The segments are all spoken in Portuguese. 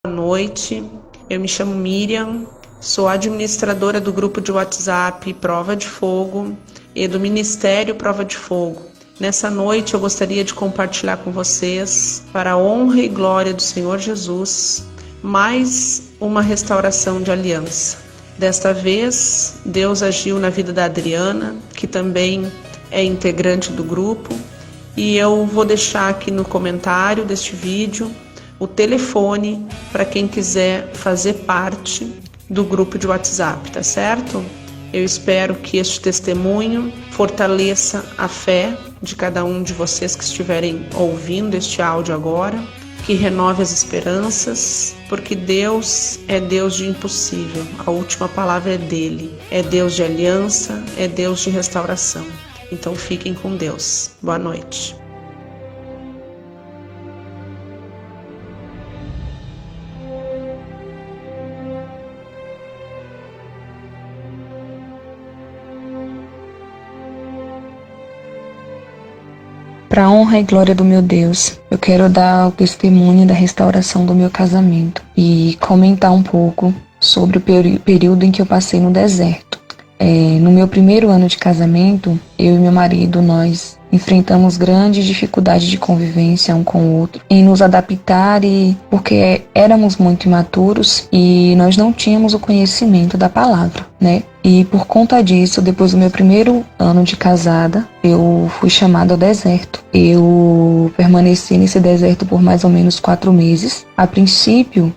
Boa noite, eu me chamo Miriam, sou administradora do grupo de WhatsApp Prova de Fogo e do Ministério Prova de Fogo. Nessa noite eu gostaria de compartilhar com vocês, para a honra e glória do Senhor Jesus, mais uma restauração de aliança. Desta vez, Deus agiu na vida da Adriana, que também é integrante do grupo, e eu vou deixar aqui no comentário deste vídeo o telefone para quem quiser fazer parte do grupo de WhatsApp, tá certo? Eu espero que este testemunho fortaleça a fé de cada um de vocês que estiverem ouvindo este áudio agora, que renove as esperanças, porque Deus é Deus de impossível, a última palavra é dele, é Deus de aliança, é Deus de restauração. Então fiquem com Deus. Boa noite. Para a honra e glória do meu Deus, eu quero dar o testemunho da restauração do meu casamento e comentar um pouco sobre o período em que eu passei no deserto. No meu primeiro ano de casamento, eu e meu marido, nós enfrentamos grandes dificuldades de convivência um com o outro, em nos adaptar, porque éramos muito imaturos e nós não tínhamos o conhecimento da palavra, né? E por conta disso, depois do meu primeiro ano de casada, eu fui chamada ao deserto. Eu permaneci nesse deserto por mais ou menos 4 meses. A princípio,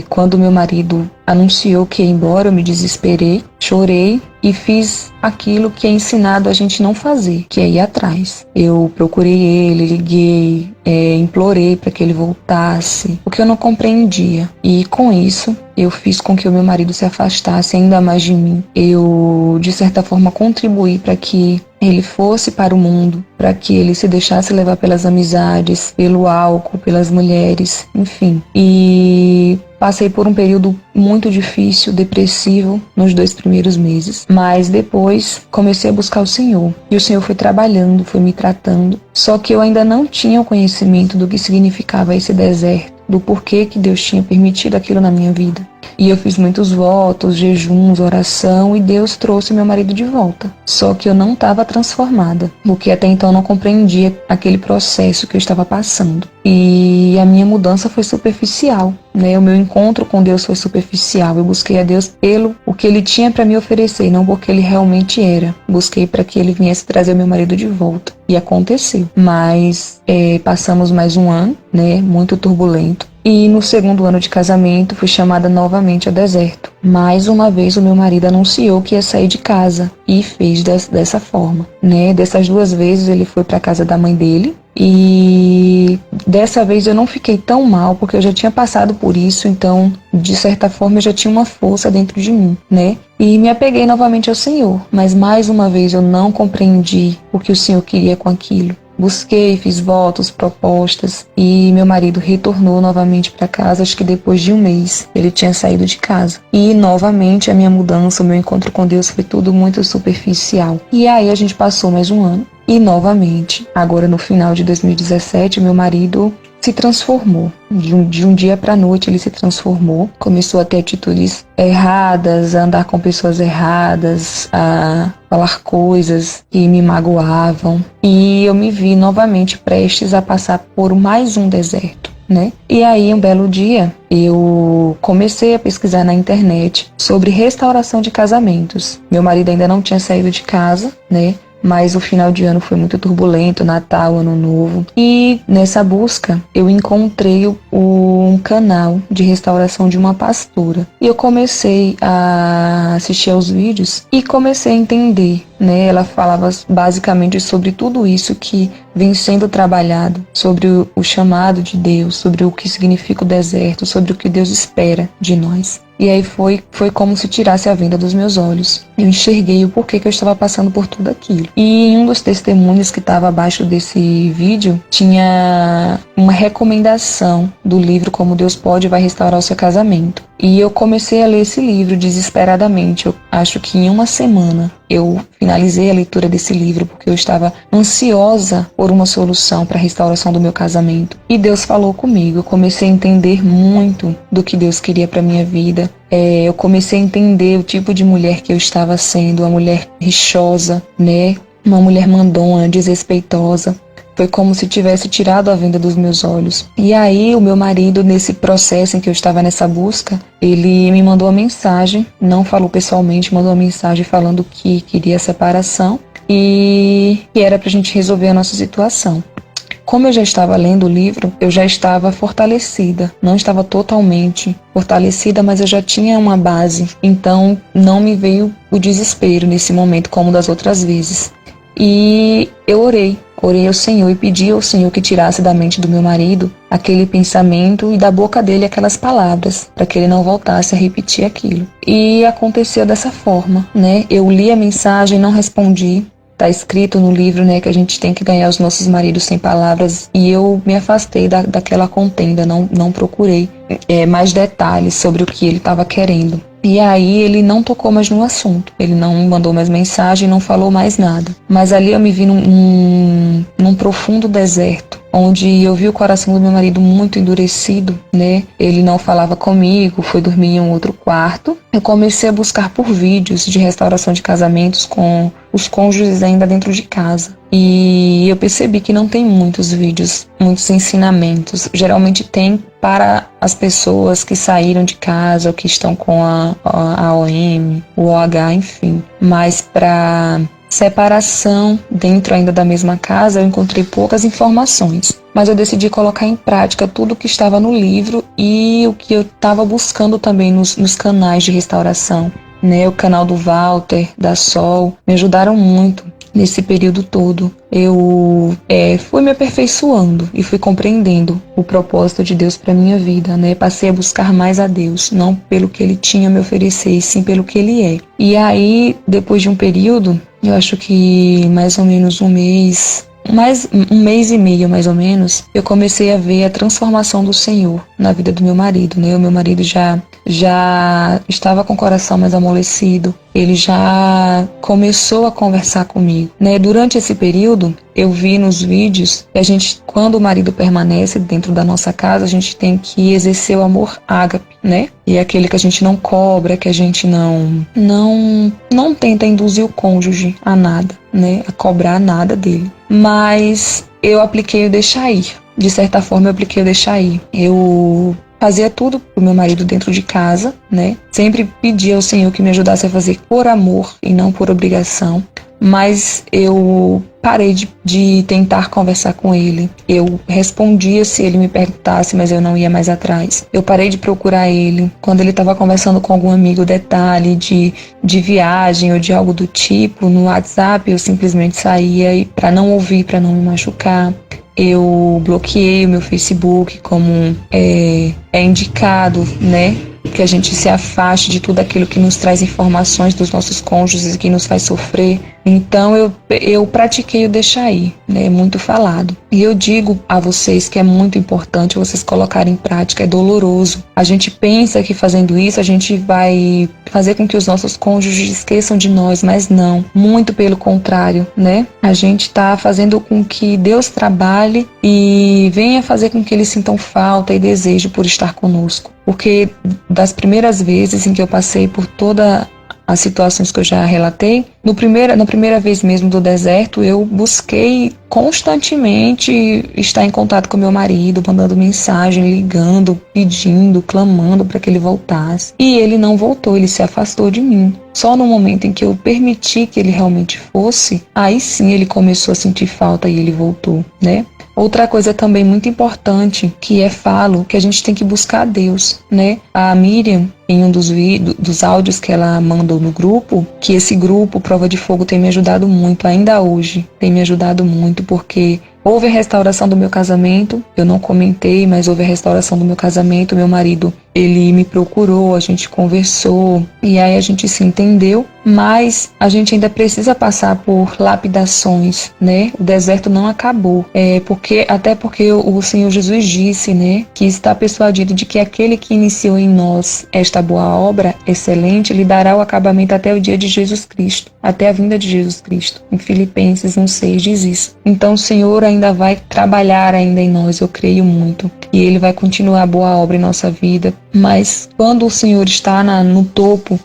quando meu marido anunciou que ia embora, eu me desesperei, chorei e fiz aquilo que é ensinado a gente não fazer, que é ir atrás. Eu procurei ele, liguei, implorei para que ele voltasse, porque eu não compreendia. E com isso, eu fiz com que o meu marido se afastasse ainda mais de mim. Eu, de certa forma, contribuí para que ele fosse para o mundo, para que ele se deixasse levar pelas amizades, pelo álcool, pelas mulheres, enfim. E passei por um período muito difícil, depressivo, nos 2 primeiros meses. Mas depois comecei a buscar o Senhor. E o Senhor foi trabalhando, foi me tratando. Só que eu ainda não tinha o conhecimento do que significava esse deserto, do porquê que Deus tinha permitido aquilo na minha vida. E eu fiz muitos votos, jejuns, oração, e Deus trouxe meu marido de volta. Só que eu não estava transformada, porque até então eu não compreendia aquele processo que eu estava passando. E a minha mudança foi superficial, né? O meu encontro com Deus foi superficial. Eu busquei a Deus pelo o que Ele tinha para me oferecer, não porque Ele realmente era. Busquei para que Ele viesse trazer meu marido de volta. E aconteceu. Mas passamos mais um ano, né? Muito turbulento. E no segundo ano de casamento fui chamada novamente ao deserto. Mais uma vez o meu marido anunciou que ia sair de casa e fez dessa forma, né? Dessas 2 vezes ele foi para a casa da mãe dele e dessa vez eu não fiquei tão mal porque eu já tinha passado por isso, então de certa forma eu já tinha uma força dentro de mim, né? E me apeguei novamente ao Senhor, mas mais uma vez eu não compreendi o que o Senhor queria com aquilo. Busquei, fiz votos, propostas e meu marido retornou novamente para casa, acho que depois de 1 mês ele tinha saído de casa. E novamente a minha mudança, o meu encontro com Deus foi tudo muito superficial. E aí a gente passou mais um ano e novamente, agora no final de 2017, meu marido se transformou. De um dia para a noite ele se transformou, começou a ter atitudes erradas, a andar com pessoas erradas, a falar coisas que me magoavam. E eu me vi novamente prestes a passar por mais um deserto, né? E aí, um belo dia, eu comecei a pesquisar na internet sobre restauração de casamentos. Meu marido ainda não tinha saído de casa, né? Mas o final de ano foi muito turbulento, Natal, Ano Novo. E nessa busca eu encontrei um canal de restauração de uma pastora. E eu comecei a assistir aos vídeos e comecei a entender, né? Ela falava basicamente sobre tudo isso que vem sendo trabalhado, sobre o chamado de Deus, sobre o que significa o deserto, sobre o que Deus espera de nós. E aí foi como se tirasse a venda dos meus olhos. Eu enxerguei o porquê que eu estava passando por tudo aquilo. E em um dos testemunhos que estava abaixo desse vídeo, tinha uma recomendação do livro Como Deus Pode e Vai Restaurar o Seu Casamento. E eu comecei a ler esse livro desesperadamente. Eu acho que em 1 semana eu finalizei a leitura desse livro porque eu estava ansiosa por uma solução para a restauração do meu casamento. E Deus falou comigo, eu comecei a entender muito do que Deus queria para minha vida. Eu comecei a entender o tipo de mulher que eu estava sendo, uma mulher rixosa, né? Uma mulher mandona, desrespeitosa. Foi como se tivesse tirado a venda dos meus olhos. E aí o meu marido, nesse processo em que eu estava nessa busca, ele me mandou uma mensagem, não falou pessoalmente, mandou uma mensagem falando que queria separação e que era pra gente resolver a nossa situação. Como eu já estava lendo o livro, eu já estava fortalecida. Não estava totalmente fortalecida, mas eu já tinha uma base. Então não me veio o desespero nesse momento como das outras vezes. E eu orei ao Senhor e pedi ao Senhor que tirasse da mente do meu marido aquele pensamento e da boca dele aquelas palavras, para que ele não voltasse a repetir aquilo. E aconteceu dessa forma, né? Eu li a mensagem, não respondi. Está escrito no livro, né, que a gente tem que ganhar os nossos maridos sem palavras, e eu me afastei daquela contenda, não procurei mais detalhes sobre o que ele estava querendo. E aí ele não tocou mais no assunto, ele não mandou mais mensagem, não falou mais nada. Mas ali eu me vi num profundo deserto, onde eu vi o coração do meu marido muito endurecido, né? Ele não falava comigo, foi dormir em um outro quarto. Eu comecei a buscar por vídeos de restauração de casamentos com os cônjuges ainda dentro de casa. E eu percebi que não tem muitos vídeos, muitos ensinamentos. Geralmente tem para as pessoas que saíram de casa ou que estão com a OM, o OH, enfim. Mas para separação dentro ainda da mesma casa, eu encontrei poucas informações. Mas eu decidi colocar em prática tudo o que estava no livro e o que eu estava buscando também nos canais de restauração. Né? O canal do Walter, da Sol, me ajudaram muito nesse período todo. Eu fui me aperfeiçoando e fui compreendendo o propósito de Deus para minha vida, né? Passei a buscar mais a Deus, não pelo que Ele tinha a me oferecer, e sim pelo que Ele é. E aí, depois de um período, eu acho que mais ou menos um mês e meio, mais ou menos, eu comecei a ver a transformação do Senhor na vida do meu marido, né? O meu marido já estava com o coração mais amolecido, ele já começou a conversar comigo, né? Durante esse período, eu vi nos vídeos que quando o marido permanece dentro da nossa casa, a gente tem que exercer o amor ágape, né? E é aquele que a gente não cobra, que a gente não tenta induzir o cônjuge a nada, né? A cobrar nada dele. Mas eu apliquei o deixar ir. De certa forma, eu apliquei o deixar ir. Eu fazia tudo pro meu marido dentro de casa, né? Sempre pedia ao Senhor que me ajudasse a fazer por amor e não por obrigação. Mas eu parei de tentar conversar com ele. Eu respondia se ele me perguntasse, mas eu não ia mais atrás. Eu parei de procurar ele. Quando ele estava conversando com algum amigo, detalhe de viagem ou de algo do tipo, no WhatsApp, eu simplesmente saía para não ouvir, para não me machucar. Eu bloqueei o meu Facebook, como é indicado, né? Que a gente se afaste de tudo aquilo que nos traz informações dos nossos cônjuges e que nos faz sofrer. Então eu pratiquei o deixar ir, né? Muito falado. E eu digo a vocês que é muito importante vocês colocarem em prática, é doloroso. A gente pensa que fazendo isso a gente vai fazer com que os nossos cônjuges esqueçam de nós, mas não. Muito pelo contrário, né? A gente está fazendo com que Deus trabalhe e venha fazer com que eles sintam falta e desejo por estar conosco. Porque das primeiras vezes em que eu passei por todas as situações que eu já relatei, na primeira vez mesmo do deserto, eu busquei constantemente estar em contato com meu marido, mandando mensagem, ligando, pedindo, clamando para que ele voltasse. E ele não voltou, ele se afastou de mim. Só no momento em que eu permiti que ele realmente fosse, aí sim ele começou a sentir falta e ele voltou, né? Outra coisa também muito importante que que a gente tem que buscar a Deus, né? A Miriam, em um dos áudios que ela mandou no grupo, que esse grupo Prova de Fogo tem me ajudado muito, ainda hoje tem me ajudado muito, porque houve a restauração do meu casamento, eu não comentei, mas houve a restauração do meu casamento, meu marido ele me procurou, a gente conversou e aí a gente se entendeu, mas a gente ainda precisa passar por lapidações, né? O deserto não acabou, até porque o Senhor Jesus disse, né, que está persuadido de que aquele que iniciou em nós esta boa obra excelente lhe dará o acabamento até o dia de Jesus Cristo, até a vinda de Jesus Cristo. Em Filipenses 1,6 diz isso. Então o Senhor ainda vai trabalhar ainda em nós, eu creio muito, e Ele vai continuar a boa obra em nossa vida, mas quando o Senhor está no topo,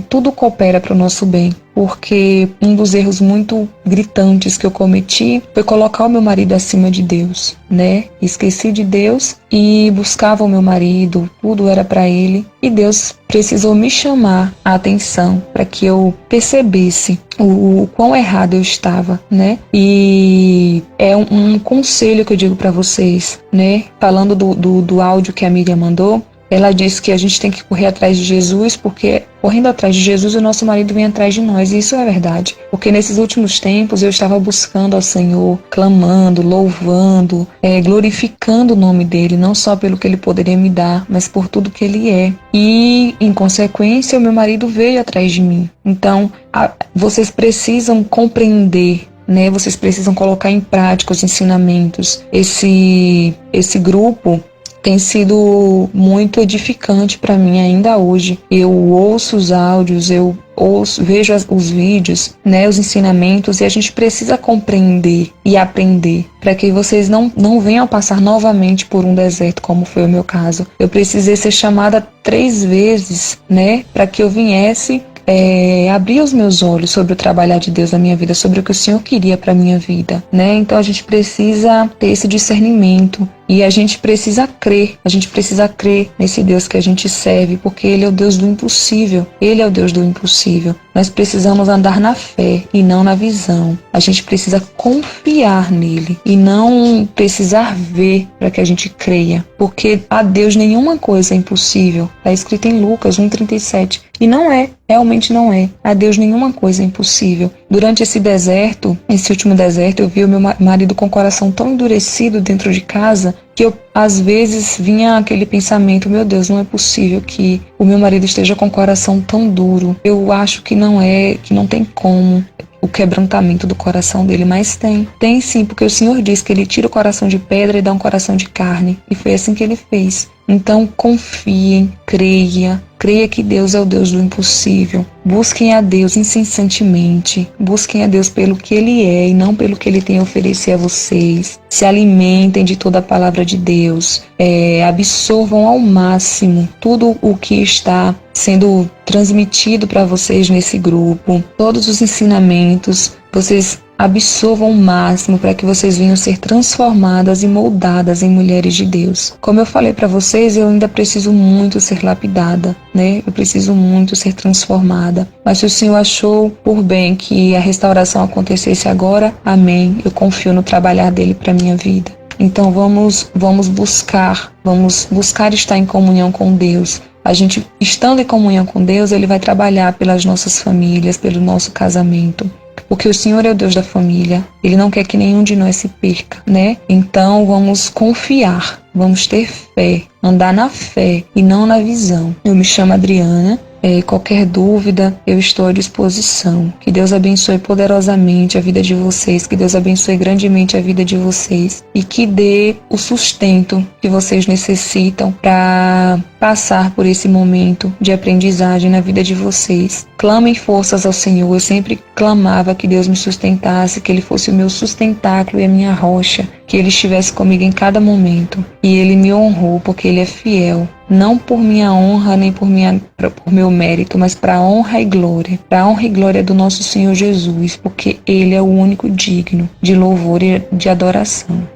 tudo coopera para o nosso bem. Porque um dos erros muito gritantes que eu cometi foi colocar o meu marido acima de Deus, né? Esqueci de Deus e buscava o meu marido, tudo era para ele. E Deus precisou me chamar a atenção para que eu percebesse o quão errado eu estava, né? E é um conselho que eu digo para vocês, né? Falando do áudio que a Miriam mandou, ela disse que a gente tem que correr atrás de Jesus, porque correndo atrás de Jesus o nosso marido vem atrás de nós, e isso é verdade. Porque nesses últimos tempos eu estava buscando ao Senhor, clamando, louvando, glorificando o nome dEle, não só pelo que Ele poderia me dar, mas por tudo que Ele é. E, em consequência, o meu marido veio atrás de mim. Então, vocês precisam compreender, né? Vocês precisam colocar em prática os ensinamentos. Esse grupo tem sido muito edificante para mim ainda hoje. Eu ouço os áudios, vejo os vídeos, né, os ensinamentos, e a gente precisa compreender e aprender para que vocês não venham passar novamente por um deserto, como foi o meu caso. Eu precisei ser chamada 3 vezes, né, para que eu viesse abrir os meus olhos sobre o trabalhar de Deus na minha vida, sobre o que o Senhor queria para a minha vida, né? Então a gente precisa ter esse discernimento e a gente precisa crer nesse Deus que a gente serve, porque Ele é o Deus do impossível, Ele é o Deus do impossível. Nós precisamos andar na fé e não na visão. A gente precisa confiar nele e não precisar ver para que a gente creia, porque a Deus nenhuma coisa é impossível. Está escrito em Lucas 1,37. E não é, realmente não é. A Deus nenhuma coisa é impossível. Durante esse último deserto, eu vi o meu marido com o coração tão endurecido dentro de casa que às vezes vinha aquele pensamento: meu Deus, não é possível que o meu marido esteja com o coração tão duro. Eu acho que não tem como o quebrantamento do coração dele, mas tem sim, porque o Senhor diz que Ele tira o coração de pedra e dá um coração de carne, e foi assim que Ele fez. Então confiem, creia que Deus é o Deus do impossível. Busquem a Deus incessantemente, busquem a Deus pelo que Ele é e não pelo que Ele tem a oferecer a vocês. Se alimentem de toda a palavra de Deus, absorvam ao máximo tudo o que está sendo transmitido para vocês nesse grupo, todos os ensinamentos, vocês absorvam o máximo para que vocês venham ser transformadas e moldadas em mulheres de Deus. Como eu falei para vocês, eu ainda preciso muito ser lapidada, né? Eu preciso muito ser transformada. Mas se o Senhor achou por bem que a restauração acontecesse agora, amém. Eu confio no trabalhar dele para minha vida. Então vamos buscar estar em comunhão com Deus. A gente, estando em comunhão com Deus, Ele vai trabalhar pelas nossas famílias, pelo nosso casamento. Porque o Senhor é o Deus da família. Ele não quer que nenhum de nós se perca, né? Então vamos confiar, vamos ter fé, andar na fé e não na visão. Eu me chamo Adriana. Qualquer dúvida, eu estou à disposição. Que Deus abençoe poderosamente a vida de vocês, que Deus abençoe grandemente a vida de vocês e que dê o sustento que vocês necessitam para passar por esse momento de aprendizagem na vida de vocês. Clamem forças ao Senhor. Eu sempre clamava que Deus me sustentasse, que Ele fosse o meu sustentáculo e a minha rocha, que Ele estivesse comigo em cada momento. E Ele me honrou porque Ele é fiel. Não por minha honra, nem por meu mérito, mas para a honra e glória do nosso Senhor Jesus, porque Ele é o único digno de louvor e de adoração.